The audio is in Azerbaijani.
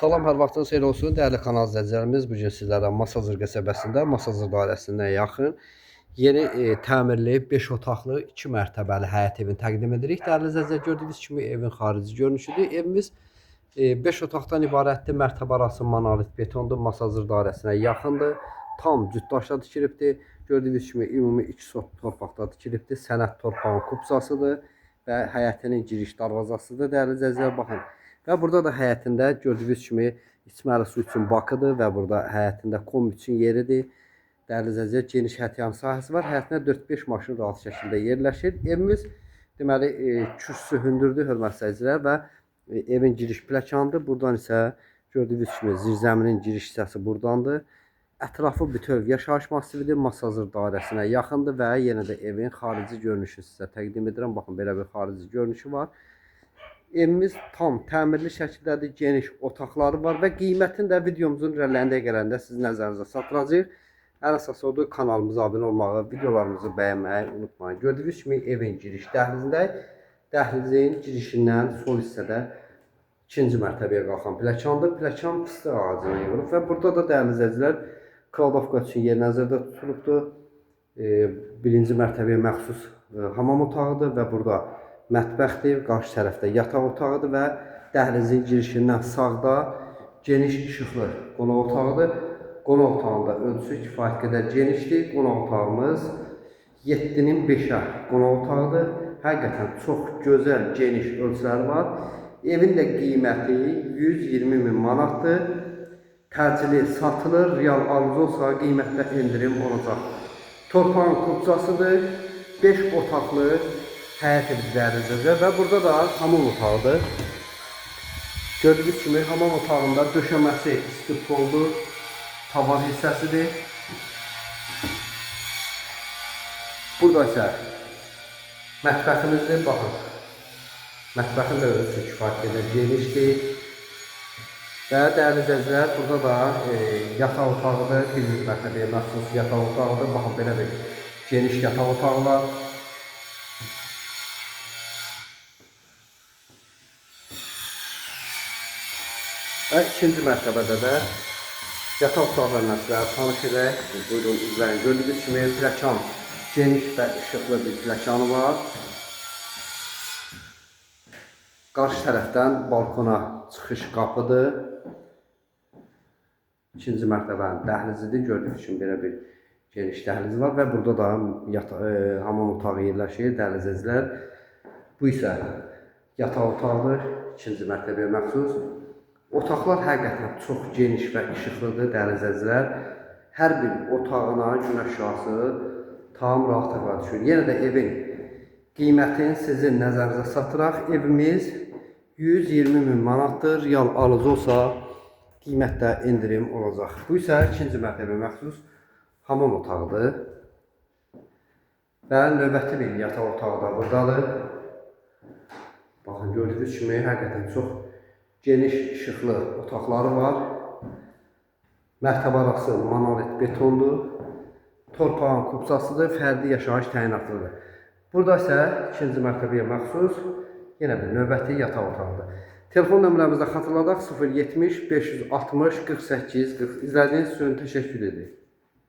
Salam, hər vaxtınız xeyir olsun. Dəyərli kanal izləyicilərimiz, bu gün sizlərə Masazır qəsəbəsində, Masazır dairəsindən yaxın yeni təmirli 5 otaqlı 2 mərtəbəli həyət evini təqdim edirik. Dəyərli izləyicilər, gördüyünüz kimi evin xarici görünüşüdür. Evimiz 5 otaqdan ibarətdir. Mərtəbə arası monolit betondur. Masazır dairəsinə yaxındır. Tam cütdaşla tikilibdir. Gördüyünüz kimi ümumi 2 sot torpaqda tikilibdir. Sənət torpağın kupsasıdır və həyətinin giriş darvazasıdır. Dəyərli izləyicilər, baxın. Və burada da həyətində gördüyünüz kimi içməli su üçün bakıdır və burada həyətində kom üçün yeridir. Dəyərli izləyicilər, geniş həyət sahəsi var. Həyətinə 4-5 maşın rahat şəkildə yerləşir. Evimiz deməli kürsü hündürdür, hörmətli izləyicilər, və evin giriş pləkanıdır. Buradan isə gördüyünüz kimi zirzəminin giriş hissəsi buradandır. Ətrafı bütöv yaşayış masividir. Masazır dairəsinə yaxındır və yenə də evin xarici görünüşünü sizə təqdim edirəm. Baxın, belə bir xarici görünüşü var. Evimiz tam təmirli şəkildədir, geniş otaqları var və qiymətini də videomuzun irəliləyəndə gələndə sizin nəzərinizə çatdıracağıq. Ən əsası odur, kanalımıza abunə olmağı, videolarımızı bəyənməyi unutmayın. Gördüyünüz kimi evin giriş dəhlizindəyik. Dəhlizin girişindən sol hissədə 2-ci mərtəbəyə qalxan pləkandır. Pləkan fıstıq ağacına yığılıb və burada da dəyərli izləyicilər kaldovka üçün yer nəzərdə tutulubdur. 1-ci mərtəbəyə məxsus hamam otağıdır və burada mətbəxdir, qarşı tərəfdə yataq otağıdır və dəhlizin girişindən sağda geniş işıqlı qonaq otağıdır. Qonaq otağında ölçüsü kifayət qədər genişdir. Qonaq otağımız 7-nin 5-ə qonaq otağıdır. Həqiqətən çox gözəl, geniş ölçüləri var. Evin də qiyməti 120 min manatdır. Təcili satılır, real alıcı olsa qiymətdə endirim olacaq. Torpağın kupçasıdır, 5 otaqlı həyət evimizdir və burada da hamam otağıdır. Gördüyünüz kimi hamam otağında döşəməsi istipoldur, tavan hissəsidir. Burada isə mətbəximizdir, baxın. Mətbəxin də ölçüsü kifayət qədər genişdir. Və dəyərli izləyicilər, burada da yataq otağıdır, 1-ci mərtəbəyə məxsus yataq otağıdır. Baxın, belə bir geniş yataq otağı var. Və 2-ci mərtəbədə də yataq otaqlarına sizlərə tanış edək. Buyurun, izləyin. Gördüyünüz kimi pləkan geniş və işıqlı bir pləkanı var. Qarşı tərəfdən balkona çıxış qapıdır. 2-ci mərtəbənin dəhlizidir. Gördüyünüz kimi belə bir geniş dəhliz var və burada da hamam otağı yerləşir. Dəyərli izləyicilər, bu isə yataq otağıdır. 2-ci mərtəbəyə məxsus. Otaqlar həqiqətən çox geniş və işıqlıdır, dəyərli izləyicilər. Hər bir otağına günəş şüası tam rahatlıqla düşür. Yenə də evin qiymətini sizin nəzərinizə çatdıraq. Evimiz 120 min manatdır. Real alıcı olsa qiymətdə endirim olacaq. Bu isə 2-ci mərtəbəyə məxsus hamam otağıdır. Və növbəti bir yataq otağı da buradadır. Baxın, gördüyünüz kimi həqiqətən çox geniş işıqlı otaqları var. Mərtəbə arası monolit betondur. Torpağın kupçasıdır, fərdi yaşayış təyinatlıdır. Burada isə 2-ci mərtəbəyə məxsus yenə bir növbəti yataq otağıdır. Telefon nömrəmizdə xatırladaq, 070 560 48 40. İzlədiyiniz üçün təşəkkür edirik.